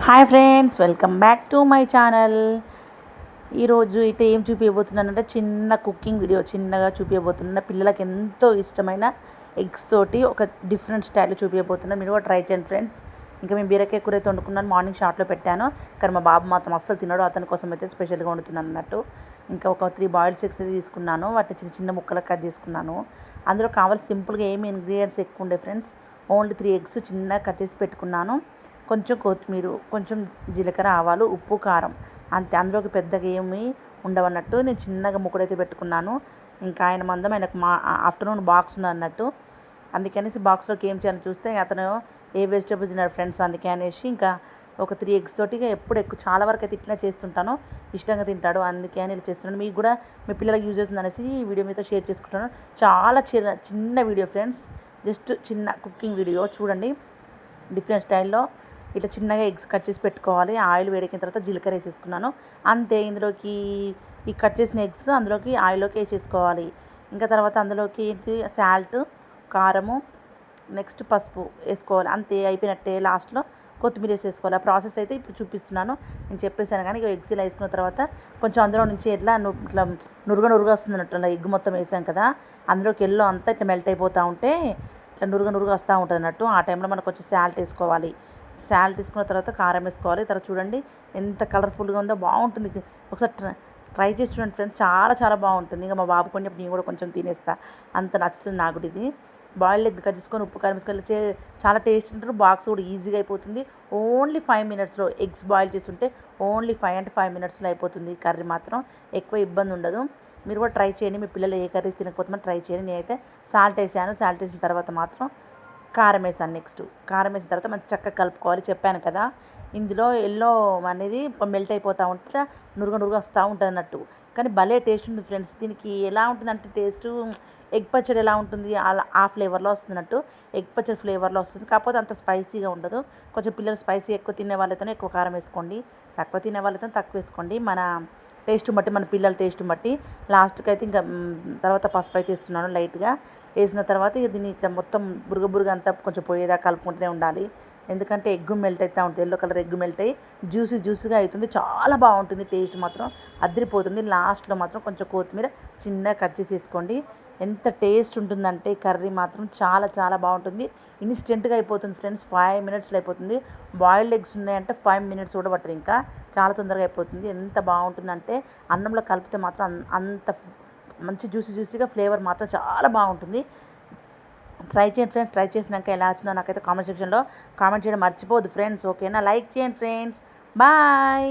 Hi friends, welcome back to my channel. ఈరోజు అయితే ఏం చూపించబోతున్నానంటే చిన్న కుకింగ్ వీడియో చిన్నగా చూపించబోతున్నా. పిల్లలకి ఎంతో ఇష్టమైన ఎగ్స్ తోటి ఒక డిఫరెంట్ స్టైల్లో చూపించబోతున్నాను. మీరు కూడా ట్రై చేయండి ఫ్రెండ్స్. ఇంకా మేము బీరకాయ కూర అయితే వండుకున్నాను, మార్నింగ్ షార్ట్లో పెట్టాను. కానీ మా బాబు మాత్రం అస్సలు తినడు, అతని కోసం అయితే స్పెషల్గా వండుతున్నాను అన్నట్టు. ఇంకా ఒక 3 బాయిల్డ్ ఎగ్స్ అయితే తీసుకున్నాను, వాటిని చిన్న చిన్న ముక్కలకు కట్ చేసుకున్నాను. అందులో కావాల్సి సింపుల్గా ఏమి ఇంగ్రీడియంట్స్ ఎక్కువ ఉండే ఫ్రెండ్స్. ఓన్లీ 3 ఎగ్స్ చిన్నగా కట్ చేసి పెట్టుకున్నాను. కొంచెం కొత్తిమీర, కొంచెం జీలకర్ర, ఆవాలు, ఉప్పు, కారం, అంతే. అందులోకి పెద్దగా ఏమి ఉండవన్నట్టు నేను చిన్నగా ముక్కడైతే పెట్టుకున్నాను. ఇంకా ఆయన మందం ఆయనకు ఆఫ్టర్నూన్ బాక్స్ ఉంది అన్నట్టు. అందుకనేసి బాక్స్లోకి ఏం చేయాలని చూస్తే అతను ఏ వెజిటేబుల్స్ తిన్నాడు ఫ్రెండ్స్, అందుకే అనేసి ఇంకా ఒక 3 ఎగ్స్ తోటి ఎప్పుడు ఎక్కువ చాలా వరకు అయితే ఇట్లా చేస్తుంటాను, ఇష్టంగా తింటాడు, అందుకే అని ఇలా చేస్తున్నాను. మీకు కూడా మీ పిల్లలకు యూజ్ అవుతుంది అనేసి ఈ వీడియో మీతో షేర్ చేసుకుంటాను. చాలా చిన్న వీడియో ఫ్రెండ్స్, జస్ట్ చిన్న కుకింగ్ వీడియో చూడండి. డిఫరెంట్ స్టైల్లో ఇట్లా చిన్నగా ఎగ్స్ కట్ చేసి పెట్టుకోవాలి. ఆయిల్ వేడెక్కిన తర్వాత జీలకర్ర వేసేసుకున్నాను, అంతే. ఇందులోకి ఈ కట్ చేసిన ఎగ్స్ అందులోకి ఆయిల్లోకి వేసేసుకోవాలి. ఇంకా తర్వాత అందులోకి సాల్ట్, కారము, నెక్స్ట్ పసుపు వేసుకోవాలి, అంతే. అయిపోయినట్టే. లాస్ట్లో కొత్తిమీర వేసేసుకోవాలి. ఆ ప్రాసెస్ అయితే ఇప్పుడు చూపిస్తున్నాను, నేను చెప్పేసాను. కానీ ఇక ఎగ్స్ ఇలా వేసుకున్న తర్వాత కొంచెం అందులో నుంచి ఇట్లా నురుగ వస్తుంది అన్నట్టు. ఎగ్ మొత్తం వేసాం కదా, అందులోకి ఎల్లో అంతా ఇట్లా మెల్ట్ అయిపోతూ ఉంటే ఇట్లా నురుగ వస్తూ ఉంటుంది అన్నట్టు. ఆ టైంలో మనకు కొంచెం సాల్ట్ వేసుకోవాలి. సాల్ట్ తీసుకున్న తర్వాత కారం వేసుకోవాలి. తర్వాత చూడండి ఎంత కలర్ఫుల్గా ఉందో, బాగుంటుంది. ఒకసారి ట్రై చేసి చూడండి ఫ్రెండ్స్, చాలా చాలా బాగుంటుంది. ఇంకా మా బాబు కొంచెం, నేను కూడా కొంచెం తినేస్తా, అంత నచ్చుతుంది నాకు కూడా ఇది. బాయిల్డ్ ఎగ్ కట్ చేసుకొని ఉప్పు కారం వేసుకొని చాలా టేస్ట్ ఉంటారు. బాక్స్ కూడా ఈజీగా అయిపోతుంది. ఓన్లీ 5 మినిట్స్లో ఎగ్స్ బాయిల్ చేస్తుంటే ఓన్లీ 5 మినిట్స్లో అయిపోతుంది. కర్రీ మాత్రం ఎక్కువ ఇబ్బంది ఉండదు. మీరు కూడా ట్రై చేయండి. మీ పిల్లలు ఏ కర్రీస్ తినకపోతే ట్రై చేయండి. నేనైతే సాల్ట్ వేసాను. సాల్ట్ వేసిన తర్వాత మాత్రం కారం వేసాను. నెక్స్ట్ కారం వేసిన తర్వాత మంచి చక్కగా కలుపుకోవాలి. చెప్పాను కదా, ఇందులో ఎల్లో అనేది మెల్ట్ అయిపోతూ ఉంటే నురుగ వస్తూ ఉంటుంది అన్నట్టు. కానీ భలే టేస్ట్ ఉంటుంది ఫ్రెండ్స్. దీనికి ఎలా ఉంటుందంటే టేస్టు ఎగ్ పచ్చడి ఎలా ఉంటుంది అలా ఆ ఫ్లేవర్లో వస్తున్నట్టు, ఎగ్ పచ్చడి ఫ్లేవర్లో వస్తుంది. కాకపోతే అంత స్పైసీగా ఉండదు. కొంచెం పిల్లలు స్పైసీ ఎక్కువ తినే వాళ్ళతోనే ఎక్కువ కారం వేసుకోండి, తక్కువ తినే వాళ్ళతో తక్కువ వేసుకోండి. మన టేస్ట్ బట్టి, మన పిల్లల టేస్ట్ బట్టి. లాస్ట్కి అయితే ఇంకా తర్వాత పసుపు అయితే వేస్తున్నాను లైట్గా. వేసిన తర్వాత ఇక దీన్ని ఇట్లా మొత్తం బురుగ అంతా కొంచెం పోయేదాకా కలుపుకుంటూనే ఉండాలి. ఎందుకంటే ఎగ్ మెల్ట్ అవుతూ ఉంటుంది, ఎల్లో కలర్ ఎగ్ మెల్ట్ అయ్యి జ్యూసీగా అవుతుంది. చాలా బాగుంటుంది, టేస్ట్ మాత్రం అదిరిపోతుంది. లాస్ట్లో మాత్రం కొంచెం కొత్తిమీర చిన్నగా కట్ చేసి వేసుకోండి. ఎంత టేస్ట్ ఉంటుందంటే కర్రీ మాత్రం చాలా చాలా బాగుంటుంది. ఇన్స్టెంట్గా అయిపోతుంది ఫ్రెండ్స్, 5 మినిట్స్లో అయిపోతుంది. బాయిల్డ్ ఎగ్స్ ఉన్నాయంటే 5 మినిట్స్ కూడా పట్టదు, ఇంకా చాలా తొందరగా అయిపోతుంది. ఎంత బాగుంటుందంటే అన్నంలో కలిపితే మాత్రం అంత మంచి జ్యూసీగా ఫ్లేవర్ మాత్రం చాలా బాగుంటుంది. ట్రై చేయండి ఫ్రెండ్స్. ట్రై చేసినాక ఎలా వచ్చిందో నాకైతే కామెంట్ సెక్షన్లో కామెంట్ చేయడం మర్చిపోవద్దు ఫ్రెండ్స్, ఓకేనా? లైక్ చేయండి ఫ్రెండ్స్. బాయ్.